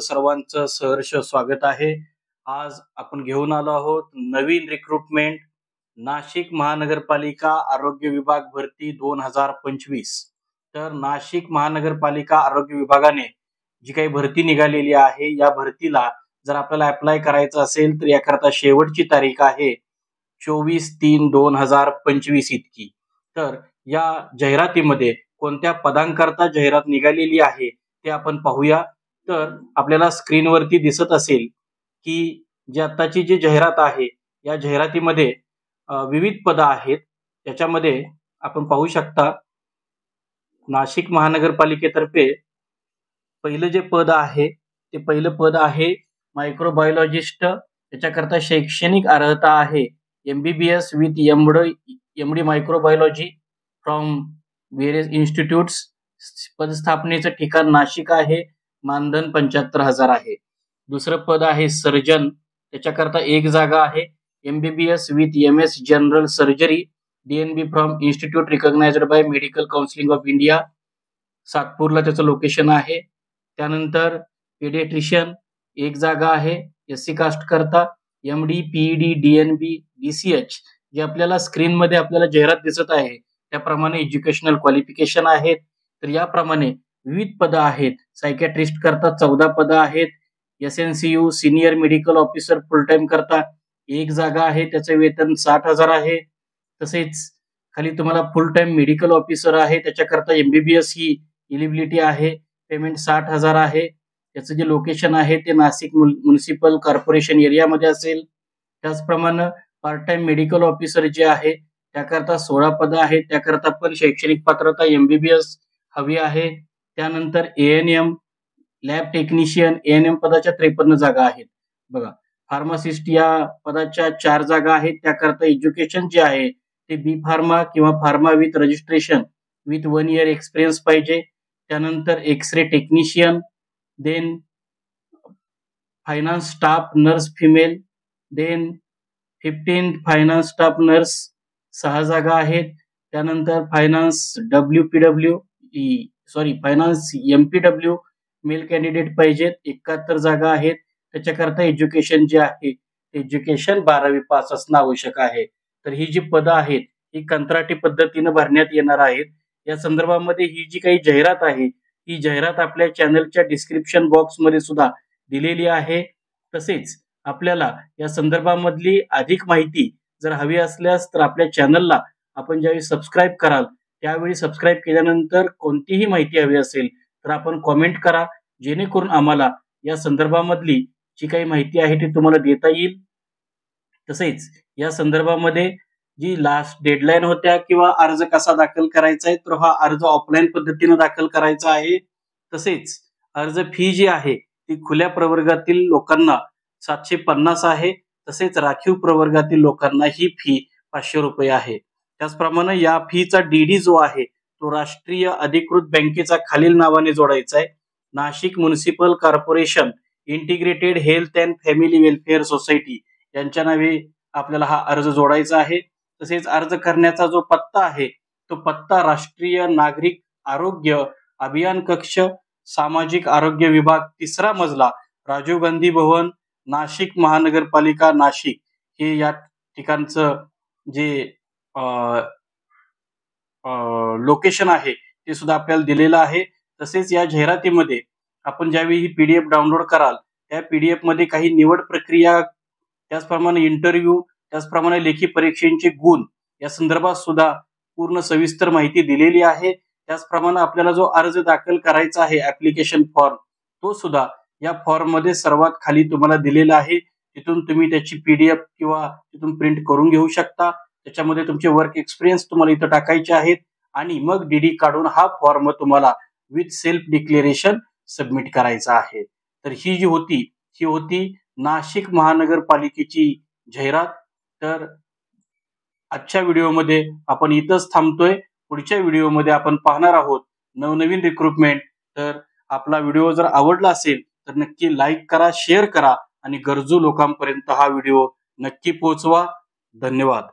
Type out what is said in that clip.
सर्वांचं सहर्ष स्वागत आहे। आज आपण घेऊन आलो आहोत नवीन रिक्रुटमेंट नाशिक महानगरपालिका आरोग्य विभाग भरती 2025। तर नाशिक महानगरपालिका आरोग्य विभागाने जी काही भरती निघालेली आहे या भरतीला जर आपल्याला अप्लाय करायचं असेल तर याकरता शेवटची तारीख आहे 24/3/2025 इतकी। तर या जाहिरातीमध्ये कोणत्या पदांकरता जाहिरात निघालेली आहे ते आपण पाहूया। तर आपल्याला स्क्रीनवरती दिसत असेल की जी आताची जी जाहिरात आहे या जाहिरातीमध्ये विविध पद आहेत। त्याच्यामध्ये आपण पाहू शकता नाशिक महानगरपालिकेतर्फे पहिलं जे पद आहे ते पहिलं पद आहे मायक्रोबायोलॉजिस्ट। त्याच्याकरता शैक्षणिक अर्हता आहे MBBS with MD microbiology from various institutes. पदस्थापनेचं ठिकाण नाशिक आहे। मानधन 75,000 आहे। दुसरं पद आहे सर्जन। त्याच्याकरता एक जागा आहे MBBS with MS general surgery DNB from institute recognised by medical council of India. सातपूरला त्याचं लोकेशन आहे। त्यानंतर पेडियाट्रिशियन एक जागा आहे SC कास्ट करता MD PED DNB DCH। जे आपल्याला स्क्रीनमध्ये आपल्याला जाहिरात दिसत आहे त्याप्रमाणे एज्युकेशनल क्वालिफिकेशन आहेत। तर याप्रमाणे विविध पद आहेत। सायकियाट्रिस्ट करता 14 पद आहेत। SNCU सिनियर मेडिकल ऑफिसर फुल टाइम करता एक जागा आहे, त्याचं वेतन 60,000 आहे। तसेच खाली तुम्हाला फुल टाइम मेडिकल ऑफिसर आहे, त्याच्याकरता MBBS ही एलिजिबिलिटी आहे। पेमेंट 60,000 आहे। त्याचं जे लोकेशन आहे ते नाशिक म्युनिसिपल कॉर्पोरेशन एरियामध्ये असेल। त्याचप्रमाणे पार्ट टाइम मेडिकल ऑफिसर जे आहे त्याकरता 16 पद आहेत। त्याकरता पण शैक्षणिक पात्रता MBBS हवी आहे। त्यानंतर ANM लॅब टेक्निशियन ANM पदाच्या 53 जागा आहेत। बघा, फार्मासिस्ट या पदाच्या 4 जागा आहेत। त्याकरता एज्युकेशन जे आहे ते B फार्मा किंवा pharma with registration with 1 year experience पाहिजे। त्यानंतर x ray technician, then finance staff nurse female, then 15 finance staff nurse 6 जागा आहेत। त्यानंतर finance finance MPW male candidate पाहिजेत 71 जागा आहेत। त्याच्याकरता एज्युकेशन जे आहे एज्युकेशन 12वी पास असणं आवश्यक आहे। तर ही जी पदं आहेत ही कंत्राटी पद्धतीने भरण्यात येणार आहेत। या संदर्भामध्ये ही जी काही जाहिरात आहे ही जाहिरात आपल्या चॅनलच्या डिस्क्रिप्शन बॉक्स मध्ये सुद्धा दिलेली आहे। तसेच आपल्याला या संदर्भामधली अधिक माहिती जर हवी असल्यास तर आपल्या चॅनलला आपण ज्यावेळी सबस्क्राईब कराल त्यावेळी सबस्क्राईब केल्यानंतर कोणतीही माहिती हवी असेल तर आपण कॉमेंट करा, जेणेकरून आम्हाला या संदर्भामधली जी काही माहिती आहे ती तुम्हाला देता येईल। तसेच या संदर्भामध्ये जी लास्ट डेडलाईन होत्या किंवा अर्ज कसा दाखल करायचा आहे तर हा अर्ज ऑफलाईन पद्धतीने दाखल करायचा आहे। तसेच अर्ज फी जी आहे ती खुल्या प्रवर्गातील लोकांना 750 आहे। तसेच राखीव प्रवर्गातील लोकांना ही फी 500 रुपये आहे। त्याचप्रमाणे या फीचा DD जो आहे तो राष्ट्रीय अधिकृत बँकेचा खालील नावाने जोडायचा आहे Nashik municipal corporation integrated health and family welfare society यांच्या नावे आपल्याला हा अर्ज जोडायचा आहे। तसेच अर्ज करण्याचा जो पत्ता आहे तो पत्ता राष्ट्रीय नागरिक आरोग्य अभियान कक्ष सामाजिक आरोग्य विभाग 3रा मजला राजीव गांधी भवन नाशिक महानगरपालिका नाशिक हे या ठिकाणचं जे लोकेशन आहे ते सुद्धा आपल्याला दिलेलं आहे। तसेच या जाहिरातीमध्ये आपण ज्यावेळी ही PDF डाउनलोड कराल त्या PDF मध्ये काही निवड प्रक्रिया, त्याचप्रमाणे इंटरव्ह्यू, त्याचप्रमाणे लेखी परीक्षेचे गुण या संदर्भात सुद्धा पूर्ण सविस्तर माहिती दिलेली आहे। त्याचप्रमाणे आपल्याला जो अर्ज दाखल करायचा आहे ऍप्लिकेशन फॉर्म तो सुद्धा या फॉर्म मध्ये सर्वात खाली तुम्हाला दिलेला आहे। तिथून तुम्ही त्याची PDF किंवा तिथून प्रिंट करून घेऊ शकता। त्याच्यामध्ये तुमचे वर्क एक्सपिरियन्स तुम्हाला इथं टाकायचे आहेत आणि मग DD काढून हा फॉर्म तुम्हाला विथ सेल्फ डिक्लेरेशन सबमिट करायचा आहे। तर ही होती नाशिक महानगरपालिकेची जाहिरात। तर आजच्या व्हिडिओमध्ये आपण इथंच थांबतोय। पुढच्या व्हिडिओमध्ये आपण पाहणार आहोत नवनवीन रिक्रुटमेंट। तर आपला व्हिडिओ जर आवडला असेल तर नक्की लाईक करा, शेअर करा आणि गरजू लोकांपर्यंत हा व्हिडिओ नक्की पोहोचवा। धन्यवाद।